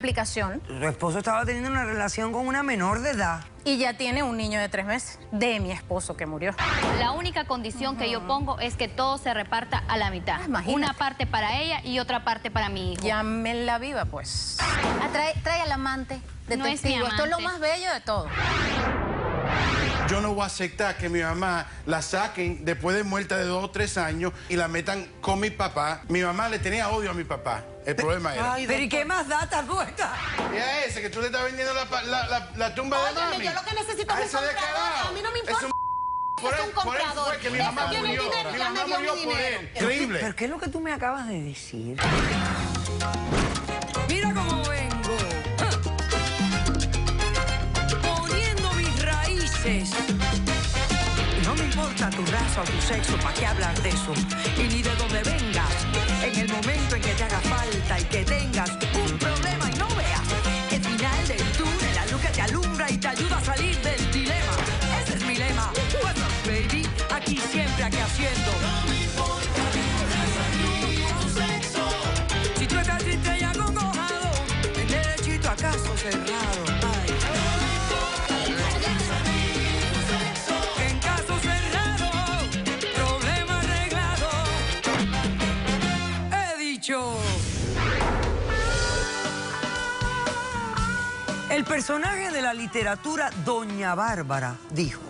Aplicación. Tu esposo estaba teniendo una relación con una menor de edad. Y ya tiene un niño de 3 meses, de mi esposo que murió. La única condición que yo pongo es que todo se reparta a la mitad. Una parte para ella y otra parte para mi hijo. Llámenla viva, pues. Trae al amante de No es testigo. mi Esto es lo amante. más bello de todo. Yo no voy a aceptar que mi mamá la saquen después de muerta de 2 o 3 años y la metan con mi papá. Mi mamá le tenía odio a mi papá. El problema era... Ay, pero ¿y qué más data cuesta? Y a ese que tú le estás vendiendo la tumba de mami. Óyeme, yo lo que necesito es A un ese comprador. descarado. A mí no me importa. Por Es él un comprador. fue que mi Ese mamá tiene murió. dinero, Mi ya mamá me dio murió mi por dinero. él. Increíble. ¿Pero qué es lo que tú me acabas de decir? Mira cómo vengo, poniendo mis raíces. No me importa tu raza o tu sexo, ¿para qué hablar de eso? Y ni de dónde vengas, en el momento en que te haga falta y que tengas un problema y no veas el final del túnel, la luz que te alumbra y te ayuda a salir del dilema. Ese es mi lema. What's up, baby? Aquí siempre, aquí haciendo. Si tú estás triste y acongojado, el derechito a caso cerrado. Ay. En caso cerrado, problema arreglado. He dicho. El personaje de la literatura, Doña Bárbara, dijo: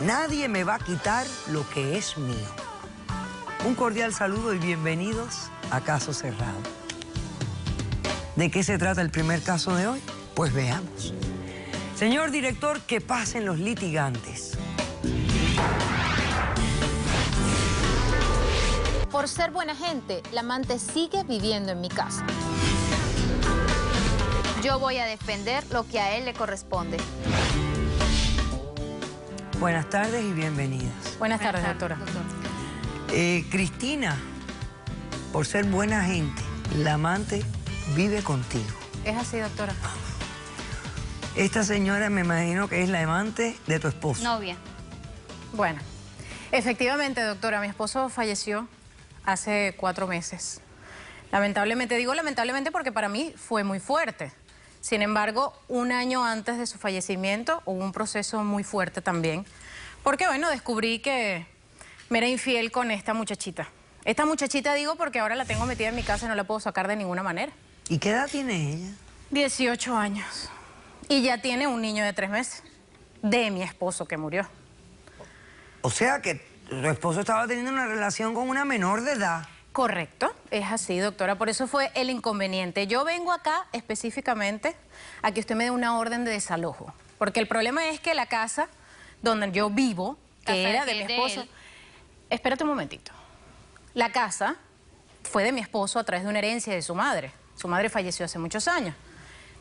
nadie me va a quitar lo que es mío. Un cordial saludo y bienvenidos a Caso Cerrado. ¿De qué se trata el primer caso de hoy? Pues veamos. Señor director, que pasen los litigantes. Por ser buena gente, la amante sigue viviendo en mi casa. Yo voy a defender lo que a él le corresponde. Buenas tardes y bienvenidas. Buenas tardes, doctora. Cristina, por ser buena gente, la amante vive contigo. Es así, doctora. Esta señora me imagino que es la amante de tu esposo. Novia. Bueno, efectivamente, doctora, mi esposo falleció hace 4 meses. Lamentablemente, digo lamentablemente porque para mí fue muy fuerte. Sin embargo, un año antes de su fallecimiento hubo un proceso muy fuerte también. Porque, bueno, descubrí que me era infiel con esta muchachita. Esta muchachita digo porque ahora la tengo metida en mi casa y no la puedo sacar de ninguna manera. ¿Y qué edad tiene ella? 18 años. Y ya tiene un niño de 3 meses, de mi esposo que murió. O sea que tu esposo estaba teniendo una relación con una menor de edad. Correcto, es así, doctora, por eso fue el inconveniente. Yo vengo acá específicamente a que usted me dé una orden de desalojo, porque el problema es que la casa donde yo vivo, que era de mi esposo... Espérate un momentito. La casa fue de mi esposo a través de una herencia de su madre. Su madre falleció hace muchos años.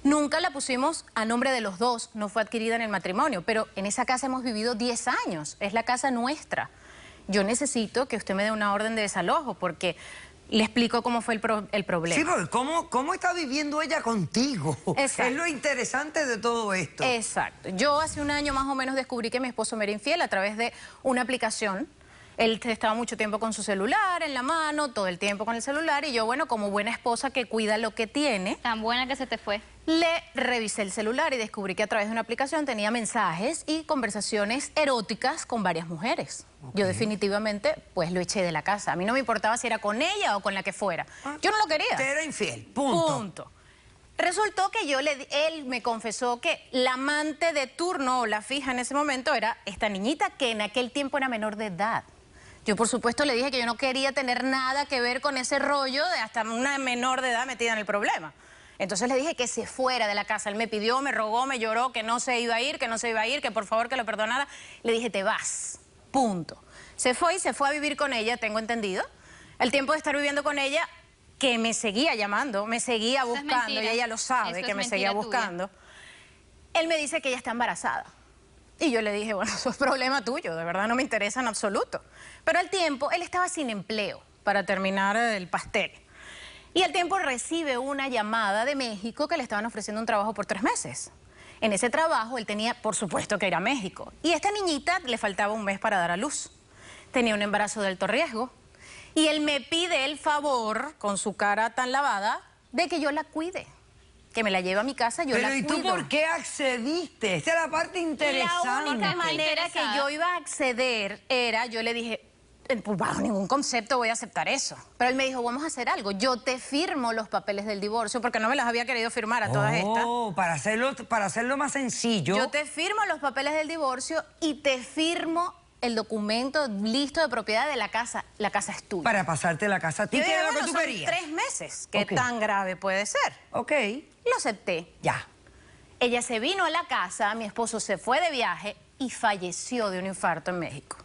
Nunca la pusimos a nombre de los dos, no fue adquirida en el matrimonio, pero en esa casa hemos vivido 10 años, es la casa nuestra. Yo necesito que usted me dé una orden de desalojo porque le explico cómo fue el problema. Sí, porque ¿cómo está viviendo ella contigo? Exacto. Es lo interesante de todo esto. Exacto. Yo hace un año más o menos descubrí que mi esposo me era infiel a través de una aplicación. Él estaba mucho tiempo con su celular en la mano, todo el tiempo con el celular, y yo, bueno, como buena esposa que cuida lo que tiene... Tan buena que se te fue. Le revisé el celular y descubrí que a través de una aplicación tenía mensajes y conversaciones eróticas con varias mujeres. Okay. Yo definitivamente, pues, lo eché de la casa. A mí no me importaba si era con ella o con la que fuera. Yo no lo quería. Te era infiel, punto. Punto. Resultó que él me confesó que la amante de turno o la fija en ese momento era esta niñita que en aquel tiempo era menor de edad. Yo, por supuesto, le dije que yo no quería tener nada que ver con ese rollo de hasta una menor de edad metida en el problema. Entonces le dije que se fuera de la casa. Él me pidió, me rogó, me lloró, que no se iba a ir, que por favor que lo perdonara. Le dije, te vas, punto. Se fue a vivir con ella, tengo entendido. El tiempo de estar viviendo con ella, que me seguía llamando, me seguía buscando, y ella lo sabe, que me seguía buscando. Él me dice que ella está embarazada. Y yo le dije, bueno, eso es problema tuyo, de verdad no me interesa en absoluto. Pero al tiempo, él estaba sin empleo, para terminar el pastel. Y al tiempo recibe una llamada de México que le estaban ofreciendo un trabajo por 3 meses. En ese trabajo él tenía, por supuesto, que ir a México. Y a esta niñita le faltaba 1 mes para dar a luz. Tenía un embarazo de alto riesgo. Y él me pide el favor, con su cara tan lavada, de que yo la cuide. que me la lleve a mi casa, yo la Pero ¿y cuido. tú por qué accediste? Esta es la parte interesante. La única manera que yo iba a acceder era, yo le dije, pues bajo ningún concepto voy a aceptar eso. Pero él me dijo, vamos a hacer algo, yo te firmo los papeles del divorcio, porque no me los había querido firmar a todas estas. Para hacerlo más sencillo. Yo te firmo los papeles del divorcio y te firmo el documento listo de propiedad de la casa. La casa es tuya. Para pasarte la casa a ti, Yo que dije, era lo que bueno, tú son querías. 3 meses, ¿qué Ok. tan grave puede ser? Ok, Lo acepté. ya. Ella se vino a la casa, mi esposo se fue de viaje y falleció de un infarto en México.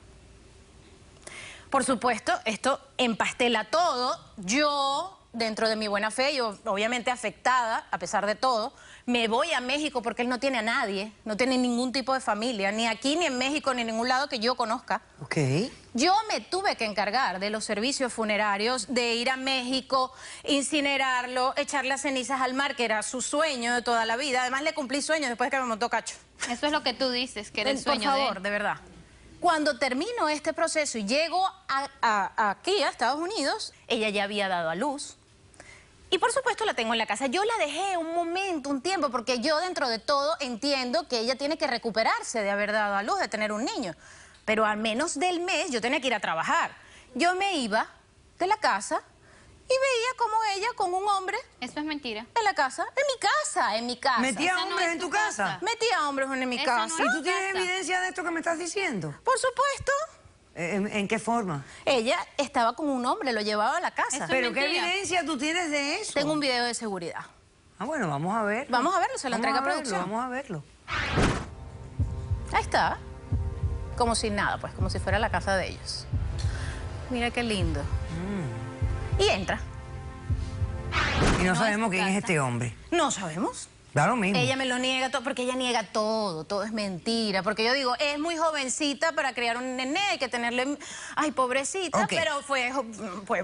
Por supuesto, esto empastela todo. Yo, dentro de mi buena fe, yo obviamente afectada, a pesar de todo, me voy a México porque él no tiene a nadie, no tiene ningún tipo de familia, ni aquí, ni en México, ni en ningún lado que yo conozca. Ok. Yo me tuve que encargar de los servicios funerarios, de ir a México, incinerarlo, echar las cenizas al mar, que era su sueño de toda la vida. Además, le cumplí sueños después de que me montó cacho. Eso es lo que tú dices, que era el sueño Por favor, de él. de verdad. Cuando termino este proceso y llego aquí, a Estados Unidos, ella ya había dado a luz. Y por supuesto la tengo en la casa. Yo la dejé un momento, un tiempo, porque yo dentro de todo entiendo que ella tiene que recuperarse de haber dado a luz, de tener un niño. Pero al menos del mes yo tenía que ir a trabajar. Yo me iba de la casa y veía como ella con un hombre Eso es mentira. en la casa, en mi casa. ¿Metía Esa no hombres es en tu tu casa? casa. Metía hombres en mi Esa casa. no ¿Y es tú tienes casa. evidencia de esto que me estás diciendo? Por supuesto. ¿En qué forma? Ella estaba con un hombre, lo llevaba a la casa. Eso- ¿Pero qué mentira. evidencia tú tienes de eso? Tengo un video de seguridad. Ah, bueno, vamos a verlo. Vamos a verlo, se lo entrega a verlo, producción. Vamos a verlo. Ahí está. Como si nada, pues, como si fuera la casa de ellos. Mira qué lindo. Y entra. Y no No sabemos es tu quién es casa. este hombre. No sabemos. Da lo mismo. Ella me lo niega todo, porque ella niega todo es mentira. Porque yo digo, es muy jovencita para criar un nené, hay que tenerle... Ay, pobrecita, Ok. pero fue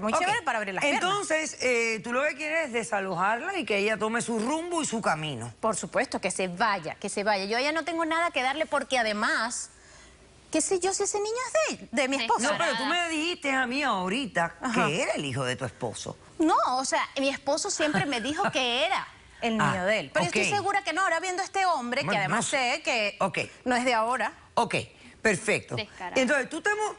muy Ok. chévere para abrir las piernas. Entonces, tú lo que quieres es desalojarla y que ella tome su rumbo y su camino. Por supuesto, que se vaya, que se vaya. Yo a ella no tengo nada que darle porque además, qué sé yo si ese niño es de mi Sí. esposo. No, pero tú me dijiste a mí ahorita Ajá. que era el hijo de tu esposo. No, o sea, mi esposo siempre me dijo que era el niño de él. Pero yo ok. estoy segura que no, ahora viendo a este hombre, Bueno, que además no sé. sé que Ok. no es de ahora. Ok, perfecto. Descarado. Entonces,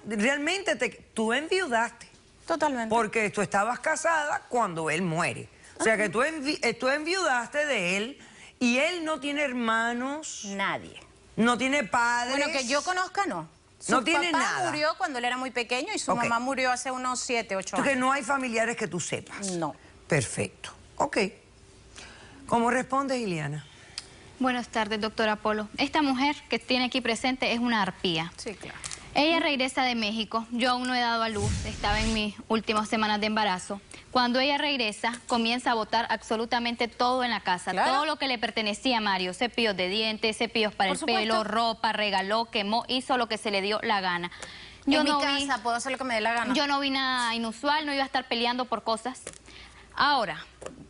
realmente tú enviudaste. Totalmente. Porque tú estabas casada cuando él muere. O sea que tú enviudaste de él y él no tiene hermanos, Nadie. no tiene padres. Bueno, que yo conozca, no. Su No tiene papá nada. murió cuando él era muy pequeño y su Ok. mamá murió hace unos 7, 8 Que años. no hay familiares que tú sepas. No. Perfecto. Ok. ¿Cómo respondes, Iliana? Buenas tardes, doctora Polo. Esta mujer que tiene aquí presente es una arpía. Sí, claro. Ella regresa de México. Yo aún no he dado a luz. Estaba en mis últimas semanas de embarazo. Cuando ella regresa, comienza a botar absolutamente todo en la casa. Claro. Todo lo que le pertenecía a Mario. Cepillos de dientes, cepillos para Por el supuesto. pelo, ropa, regaló, quemó, hizo lo que se le dio la gana. En mi no casa puedo hacer lo que me dé la gana. Yo no vi nada inusual, no iba a estar peleando por cosas. Ahora,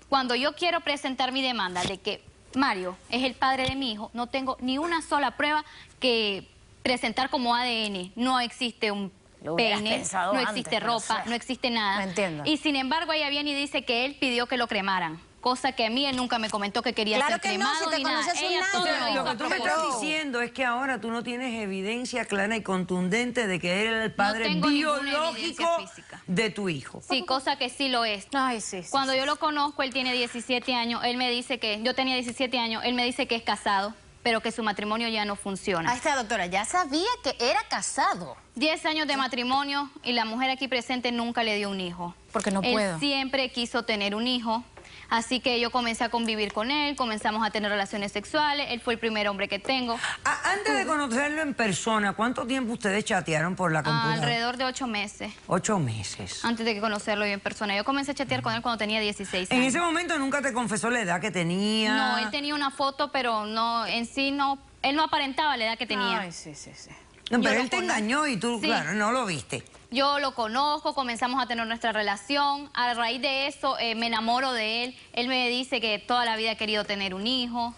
cuando yo quiero presentar mi demanda de que Mario es el padre de mi hijo, no tengo ni una sola prueba que presentar como ADN. No existe un Lo hubieras peine, pensado no antes, existe pero, ropa, o sea, no existe nada. no entiendo. Y sin embargo, ella viene y dice que él pidió que lo cremaran. Cosa que a mí él nunca me comentó que quería Claro ser que no, cremado si te ni nada. conoces un Ella año. todo O sea, lo hizo lo a que tú me propósito. estás diciendo es que ahora tú no tienes evidencia clara y contundente de que él era el padre tengo ninguna biológico evidencia física. de tu hijo. Sí, cosa que sí lo es. Ay, sí, sí. Cuando yo lo conozco, él tiene 17 años, él me dice que, yo tenía 17 años, él me dice que es casado, pero que su matrimonio ya no funciona. Ahí está, doctora, ya sabía que era casado. 10 años de matrimonio y la mujer aquí presente nunca le dio un hijo. Porque no Él puedo. siempre quiso tener un hijo, así que yo comencé a convivir con él, comenzamos a tener relaciones sexuales, él fue el primer hombre que tengo. Antes de conocerlo en persona, ¿cuánto tiempo ustedes chatearon por la computadora? Alrededor de 8 meses, 8 meses. antes de que conocerlo yo en persona. Yo comencé a chatear con él cuando tenía 16 En años. ese momento nunca te confesó la edad que tenía. No, él tenía una foto, pero no, en sí no, él no aparentaba la edad que tenía. Ay, sí, sí, sí. No, yo pero lo él te conozco. engañó y tú, Sí. claro, no lo viste. Yo lo conozco, comenzamos a tener nuestra relación. A raíz de eso me enamoro de él. Él me dice que toda la vida ha querido tener un hijo.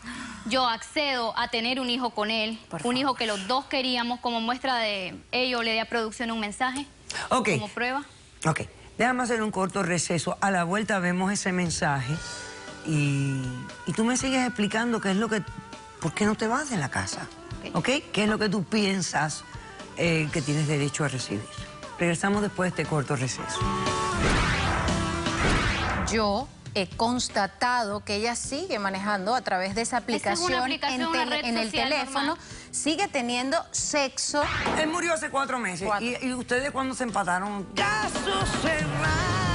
Yo accedo a tener un hijo con él. Un hijo que los dos queríamos. Como muestra de ello, le di a producción un mensaje Ok. como prueba. Ok, déjame hacer un corto receso. A la vuelta vemos ese mensaje y tú me sigues explicando qué es lo que... ¿Por qué no te vas de la casa? ¿Ok? ¿Qué es lo que tú piensas que tienes derecho a recibir? Regresamos después de este corto receso. Yo he constatado que ella sigue manejando a través de esa aplicación, una red en el social teléfono, normal. sigue teniendo sexo. Él murió hace 4 meses. ¿Y ustedes cuándo se empataron? Caso cerrado.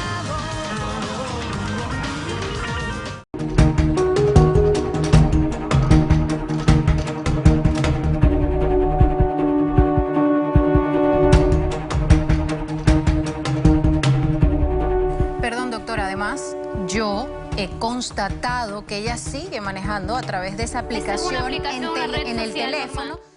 Perdón, doctora, además, yo he constatado que ella sigue manejando a través de esa aplicación, una red en el social teléfono. normal.